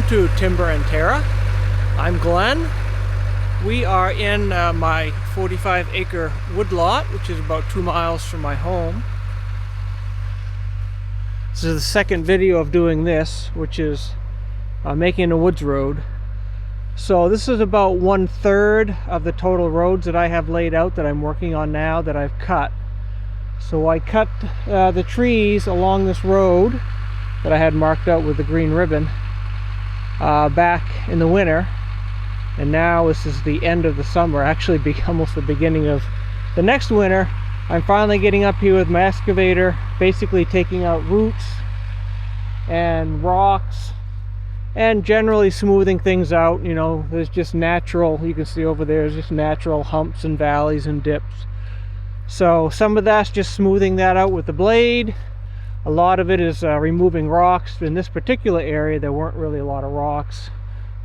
to Timber&Terra. I'm Glenn. We are in my 45-acre woodlot, which is about 2 miles from my home. This is the second video of doing this, which is making a woods road. So this is about 1/3 of the total roads that I have laid out that I'm working on now that I've cut. So I cut the trees along this road that I had marked out with the green ribbon back in the winter, and now this is the end of the summer, actually almost the beginning of the next winter. I'm finally getting up here with my excavator, basically taking out roots and rocks and generally smoothing things out. You know, there's just natural, you can see over there, there's just natural humps and valleys and dips. So some of that's just smoothing that out with the blade. A lot of it is removing rocks. In this particular area there weren't really a lot of rocks.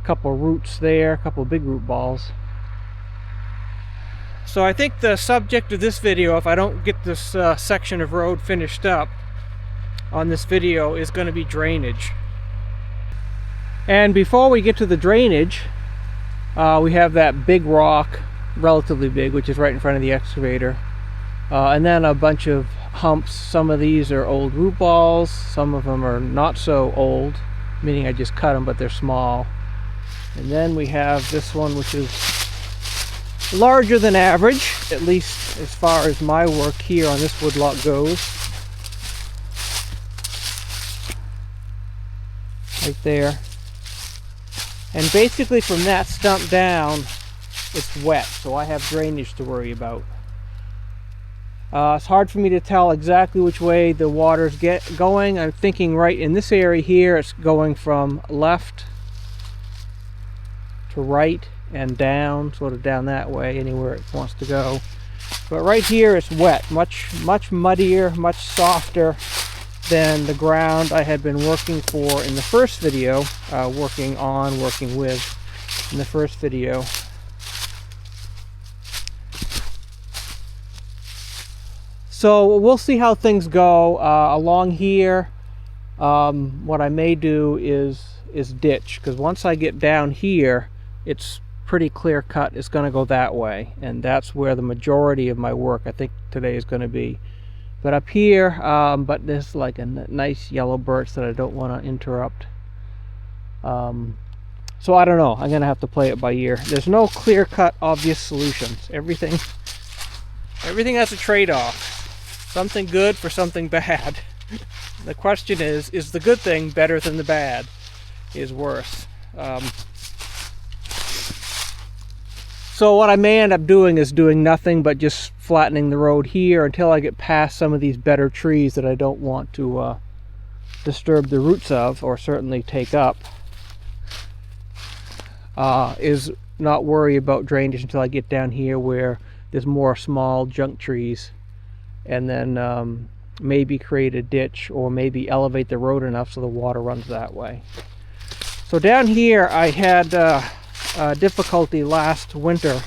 A couple roots there, a couple big root balls. So I think the subject of this video, if I don't get this section of road finished up on this video, is going to be drainage. And before we get to the drainage, we have that big rock, relatively big, which is right in front of the excavator. And then a bunch of humps. Some of these are old root balls, some of them are not so old, meaning I just cut them but they're small. And then we have this one, which is larger than average, at least as far as my work here on this woodlot goes. Right there. And basically from that stump down it's wet, so I have drainage to worry about. It's hard for me to tell exactly which way the water's going. I'm thinking right in this area here it's going from left to right and down, sort of down that way, anywhere it wants to go. But right here it's wet, much muddier, much softer than the ground I had been working for in the first video, working with in the first video. So we'll see how things go along here. What I may do is ditch, because once I get down here it's pretty clear cut. It's going to go that way, and that's where the majority of my work I think today is going to be. But up here, but there's like a nice yellow birch that I don't want to interrupt. So I don't know, I'm going to have to play it by ear. There's no clear-cut obvious solutions. Everything has a trade-off. Something good for something bad. The question is the good thing better than the bad? Is worse. So what I may end up doing is doing nothing but just flattening the road here until I get past some of these better trees that I don't want to disturb the roots of, or certainly take up. Is not worry about drainage until I get down here where there's more small junk trees, and then maybe create a ditch or maybe elevate the road enough so the water runs that way. So down here I had difficulty last winter.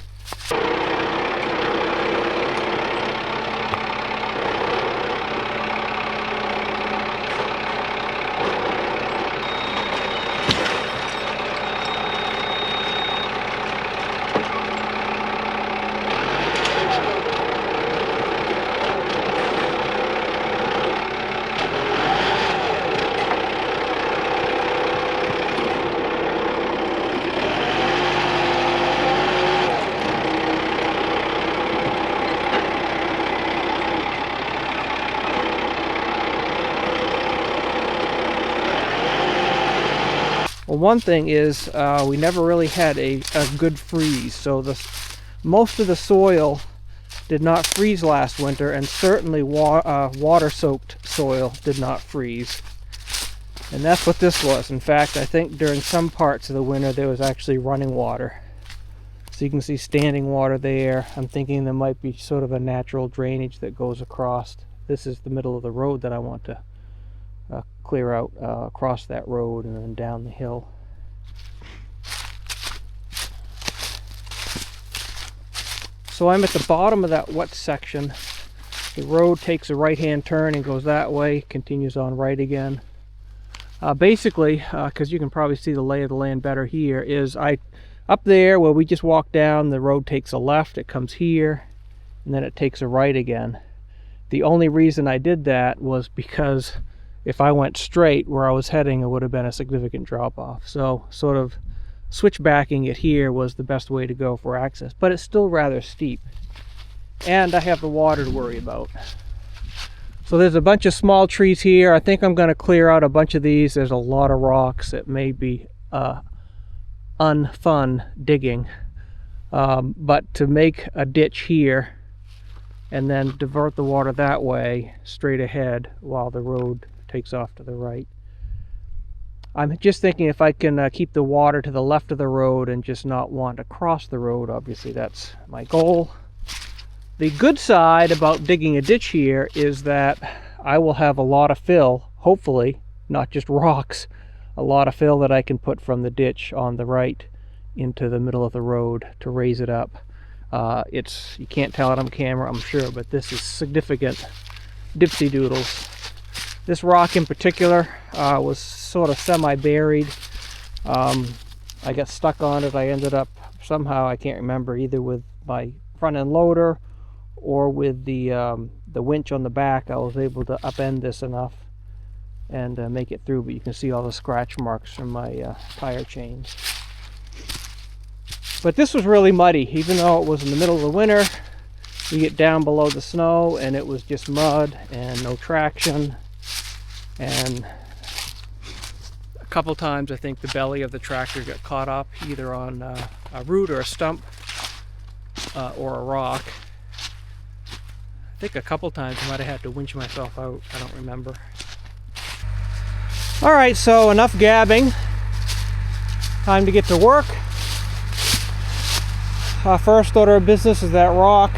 Well, one thing is we never really had a good freeze, so most of the soil did not freeze last winter, and certainly water-soaked soil did not freeze. And that's what this was. In fact, I think during some parts of the winter there was actually running water. So you can see standing water there. I'm thinking there might be sort of a natural drainage that goes across. This is the middle of the road that I want to clear out across that road and then down the hill. So I'm at the bottom of that wet section. The road takes a right-hand turn and goes that way, continues on right again. Basically, because you can probably see the lay of the land better here, is up there where we just walked down, the road takes a left, it comes here, and then it takes a right again. The only reason I did that was because if I went straight where I was heading, it would have been a significant drop off. So sort of switchbacking it here was the best way to go for access, but it's still rather steep. And I have the water to worry about. So there's a bunch of small trees here. I think I'm going to clear out a bunch of these. There's a lot of rocks. It may be unfun digging. But to make a ditch here and then divert the water that way straight ahead while the road takes off to the right. I'm just thinking if I can keep the water to the left of the road and just not want to cross the road. Obviously that's my goal. The good side about digging a ditch here is that I will have a lot of fill, hopefully, not just rocks, a lot of fill that I can put from the ditch on the right into the middle of the road to raise it up. You can't tell it on camera, I'm sure, but this is significant dipsy doodles. This rock in particular was sort of semi-buried. I got stuck on it. I ended up somehow, I can't remember, either with my front end loader or with the winch on the back. I was able to upend this enough and make it through, but you can see all the scratch marks from my tire chains. But this was really muddy, even though it was in the middle of the winter. You get down below the snow and it was just mud and no traction. And a couple times I think the belly of the tractor got caught up either on a root or a stump or a rock. I think a couple times I might have had to winch myself out. I don't remember. Alright, so enough gabbing. Time to get to work. First order of business is that rock.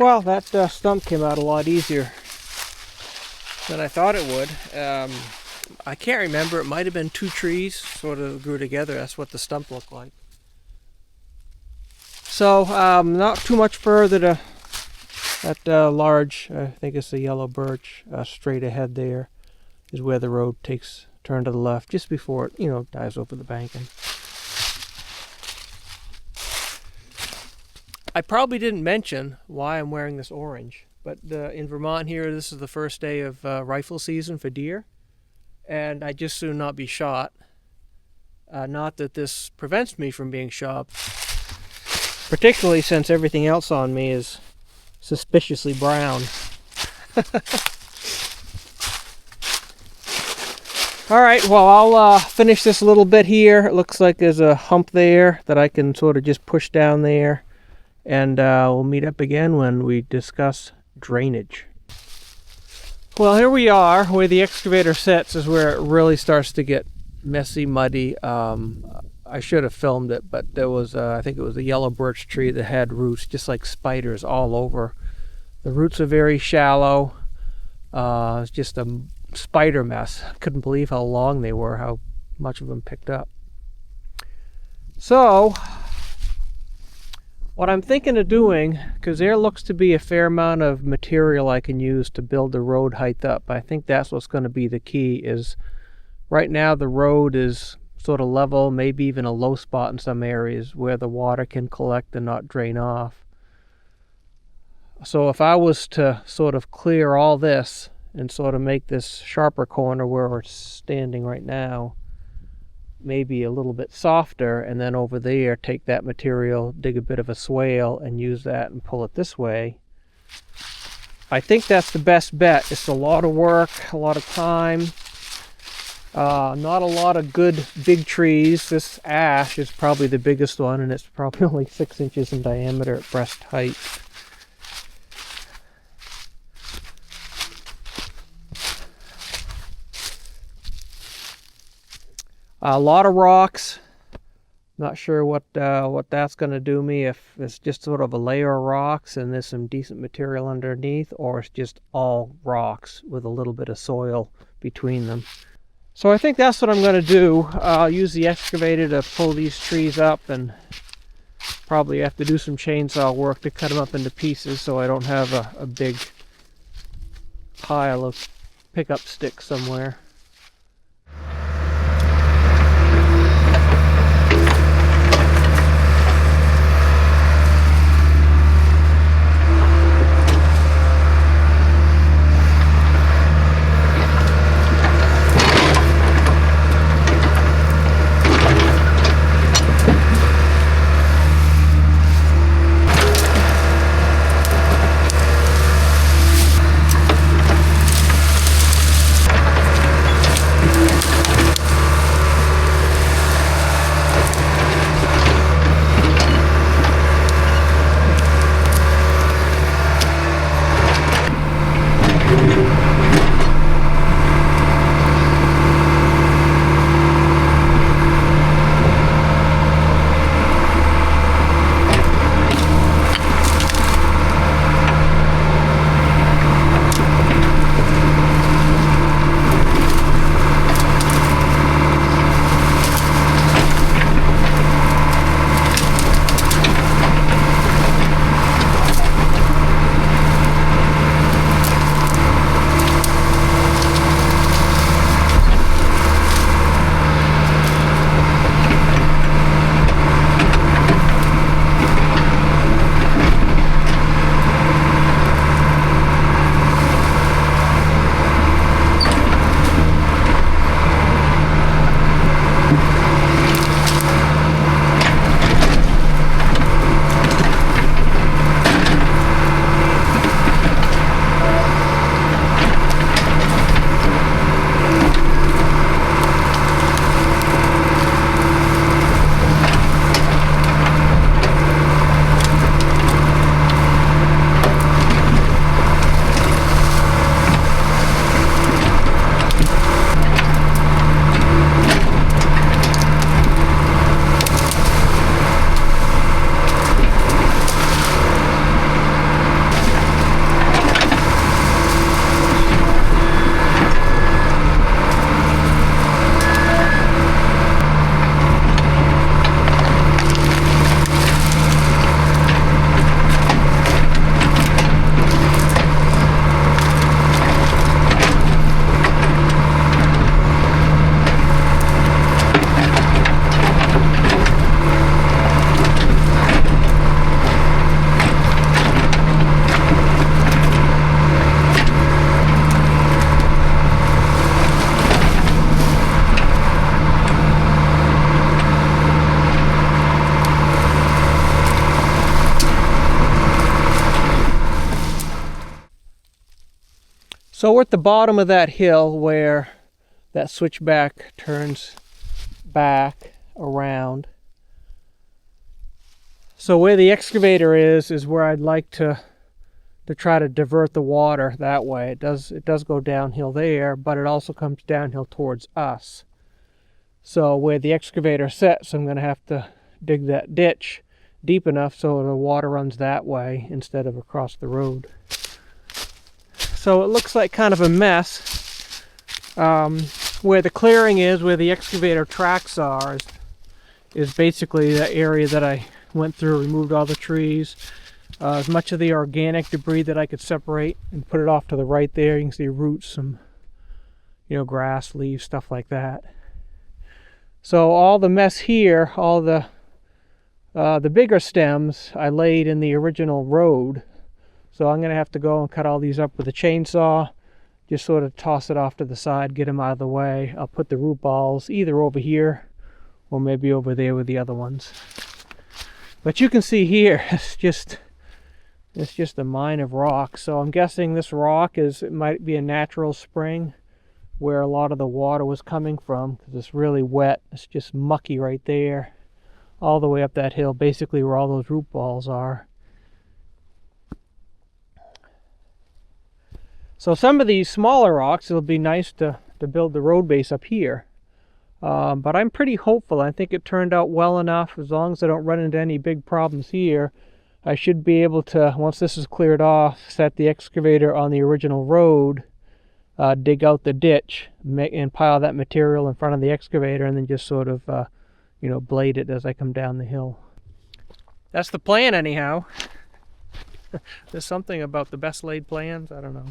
Well, that stump came out a lot easier than I thought it would. I can't remember. It might have been 2 trees sort of grew together. That's what the stump looked like. So, not too much further to that large, I think it's a yellow birch, straight ahead there is where the road takes turn to the left, just before it, dives over the banking. I probably didn't mention why I'm wearing this orange, but in Vermont here, this is the first day of rifle season for deer, and I'd just soon not be shot. Not that this prevents me from being shot, particularly since everything else on me is suspiciously brown. Alright, well, I'll finish this a little bit here. It looks like there's a hump there that I can sort of just push down there. And we'll meet up again when we discuss drainage. Well, here we are. Where the excavator sits is where it really starts to get messy, muddy. I should have filmed it, but there was, I think it was a yellow birch tree that had roots just like spiders all over. The roots are very shallow. It's just a spider mess. I couldn't believe how long they were, how much of them picked up. So, what I'm thinking of doing, because there looks to be a fair amount of material I can use to build the road height up. I think that's what's going to be the key. Is right now the road is sort of level, maybe even a low spot in some areas where the water can collect and not drain off. So if I was to sort of clear all this and sort of make this sharper corner where we're standing right now maybe a little bit softer, and then over there take that material, dig a bit of a swale and use that and pull it this way, I think that's the best bet. It's a lot of work, a lot of time, not a lot of good big trees. This ash is probably the biggest one, and it's probably only 6 inches in diameter at breast height. A lot of rocks. Not sure what that's going to do me, if it's just sort of a layer of rocks and there's some decent material underneath, or it's just all rocks with a little bit of soil between them. So I think that's what I'm going to do. I'll use the excavator to pull these trees up, and probably have to do some chainsaw work to cut them up into pieces so I don't have a big pile of pickup sticks somewhere. So we're at the bottom of that hill where that switchback turns back around. So where the excavator is where I'd like to try to divert the water that way. It does go downhill there, but it also comes downhill towards us. So where the excavator sets, I'm going to have to dig that ditch deep enough so the water runs that way instead of across the road. So it looks like kind of a mess. Where the clearing is, where the excavator tracks are, is basically the area that I went through, removed all the trees, as much of the organic debris that I could separate and put it off to the right there. You can see roots, some grass, leaves, stuff like that. So all the mess here, all the bigger stems I laid in the original road. So I'm going to have to go and cut all these up with a chainsaw, just sort of toss it off to the side, get them out of the way. I'll put the root balls either over here or maybe over there with the other ones. But you can see here, it's just a mine of rock. So I'm guessing this rock it might be a natural spring where a lot of the water was coming from, because it's really wet. It's just mucky right there, all the way up that hill, basically where all those root balls are. So some of these smaller rocks, it'll be nice to build the road base up here. But I'm pretty hopeful. I think it turned out well enough. As long as I don't run into any big problems here, I should be able to, once this is cleared off, set the excavator on the original road, dig out the ditch, and pile that material in front of the excavator, and then just sort of, blade it as I come down the hill. That's the plan anyhow. There's something about the best laid plans, I don't know.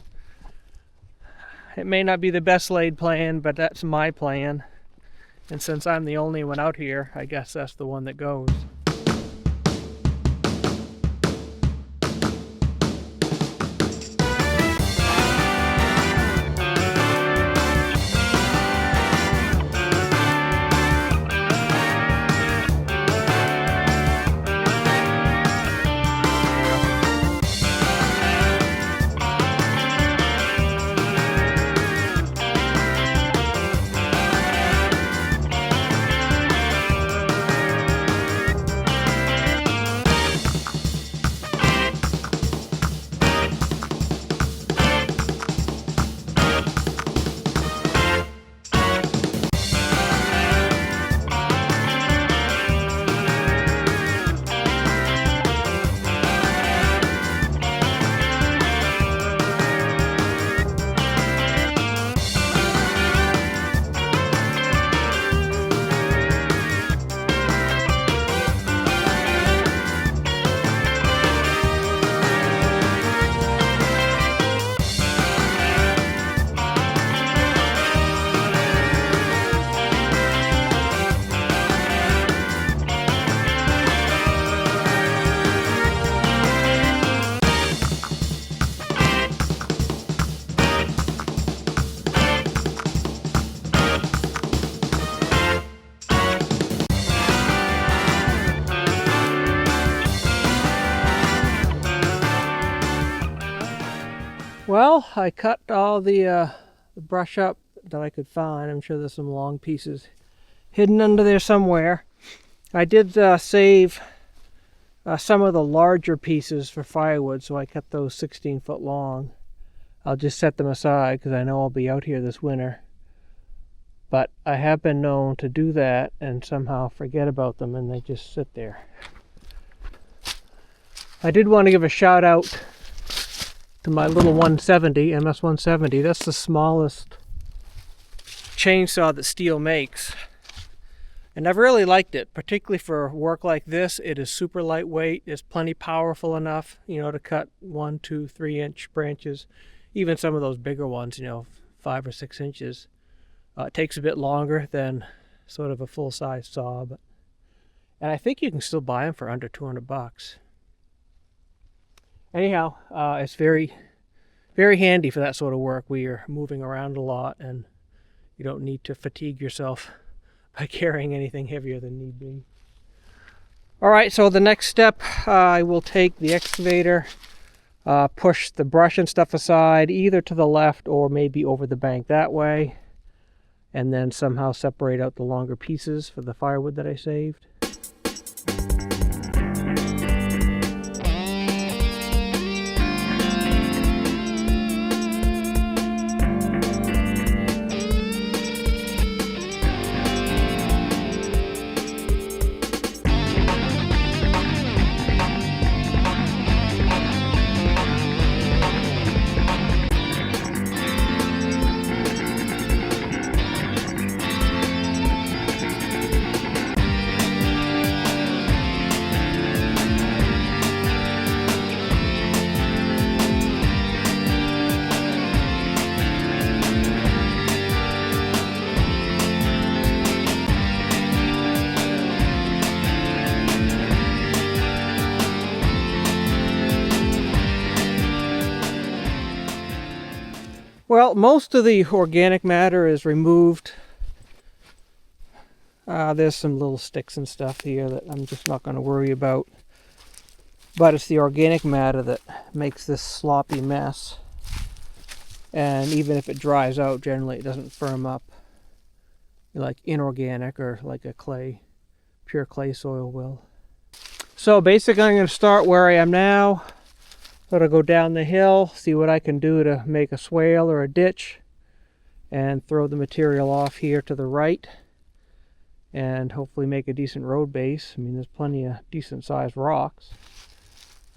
It may not be the best laid plan, but that's my plan. And since I'm the only one out here, I guess that's the one that goes. Well, I cut all the brush up that I could find. I'm sure there's some long pieces hidden under there somewhere. I did save some of the larger pieces for firewood, so I cut those 16 foot long. I'll just set them aside because I know I'll be out here this winter. But I have been known to do that and somehow forget about them, and they just sit there. I did want to give a shout out to my little 170, MS-170. That's the smallest chainsaw that Steel makes. And I've really liked it, particularly for work like this. It is super lightweight. It's plenty powerful enough, to cut 1, 2, 3 inch branches. Even some of those bigger ones, 5 or 6 inches. It takes a bit longer than sort of a full-size saw, and I think you can still buy them for under $200. Anyhow, it's very, very handy for that sort of work where you're moving around a lot and you don't need to fatigue yourself by carrying anything heavier than need be. All right, so the next step, I will take the excavator push the brush and stuff aside, either to the left or maybe over the bank that way, and then somehow separate out the longer pieces for the firewood that I saved. Well, most of the organic matter is removed. There's some little sticks and stuff here that I'm just not going to worry about. But it's the organic matter that makes this sloppy mess. And even if it dries out, generally it doesn't firm up like inorganic or like a clay, pure clay soil will. So basically I'm going to start where I am now. Sort of go down the hill, see what I can do to make a swale or a ditch, and throw the material off here to the right, and hopefully make a decent road base. I mean, there's plenty of decent sized rocks.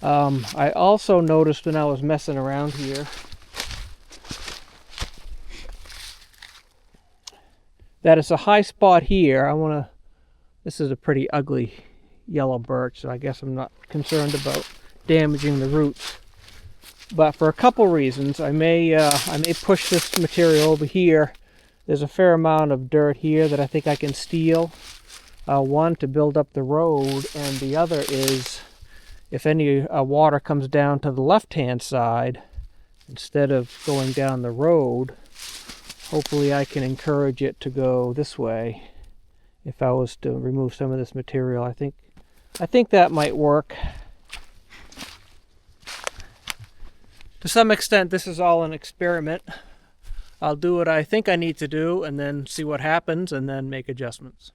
I also noticed when I was messing around here that it's a high spot here. This is a pretty ugly yellow birch, so I guess I'm not concerned about damaging the roots. But for a couple reasons, I may push this material over here. There's a fair amount of dirt here that I think I can steal. One, to build up the road, and the other is if any water comes down to the left-hand side, instead of going down the road, hopefully I can encourage it to go this way. If I was to remove some of this material, I think that might work. To some extent, this is all an experiment. I'll do what I think I need to do and then see what happens and then make adjustments.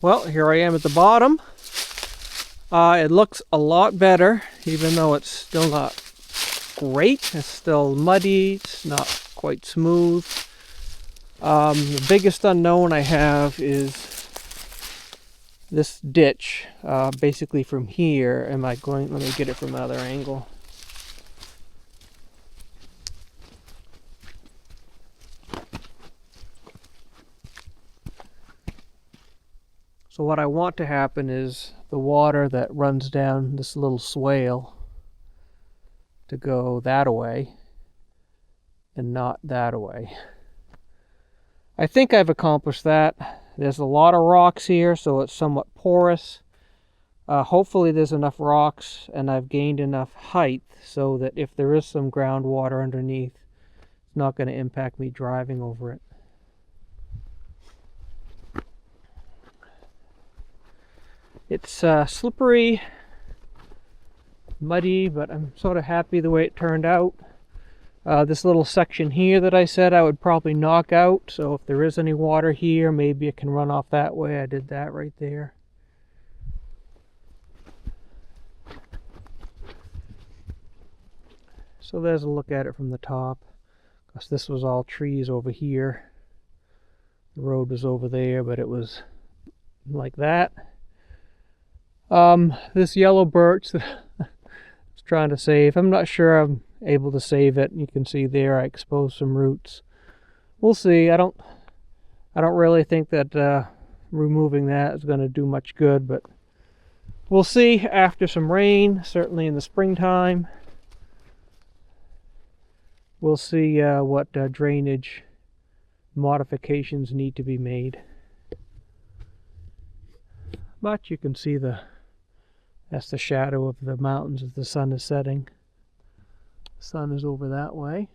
Well, here I am at the bottom. It looks a lot better, even though it's still not great. It's still muddy. It's not quite smooth. The biggest unknown I have is this ditch. Basically from here, let me get it from another angle. So what I want to happen is the water that runs down this little swale to go that way and not that way. I think I've accomplished that. There's a lot of rocks here, so it's somewhat porous. Hopefully there's enough rocks and I've gained enough height so that if there is some groundwater underneath, it's not going to impact me driving over it. It's slippery, muddy, but I'm sort of happy the way it turned out. This little section here that I said I would probably knock out, so if there is any water here, maybe it can run off that way. I did that right there. So there's a look at it from the top. Because this was all trees over here. The road was over there, but it was like that. This yellow birch that I was trying to save, I'm not sure I'm able to save it. You can see there I exposed some roots. We'll see. I don't really think that removing that is going to do much good, but we'll see after some rain, certainly in the springtime. We'll see what drainage modifications need to be made. But you can see that's the shadow of the mountains as the sun is setting. The sun is over that way.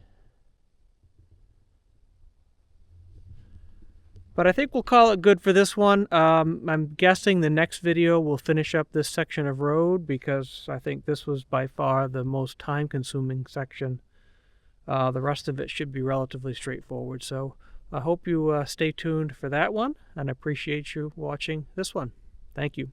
But I think we'll call it good for this one. I'm guessing the next video will finish up this section of road because I think this was by far the most time-consuming section. The rest of it should be relatively straightforward. So I hope you stay tuned for that one, and I appreciate you watching this one. Thank you.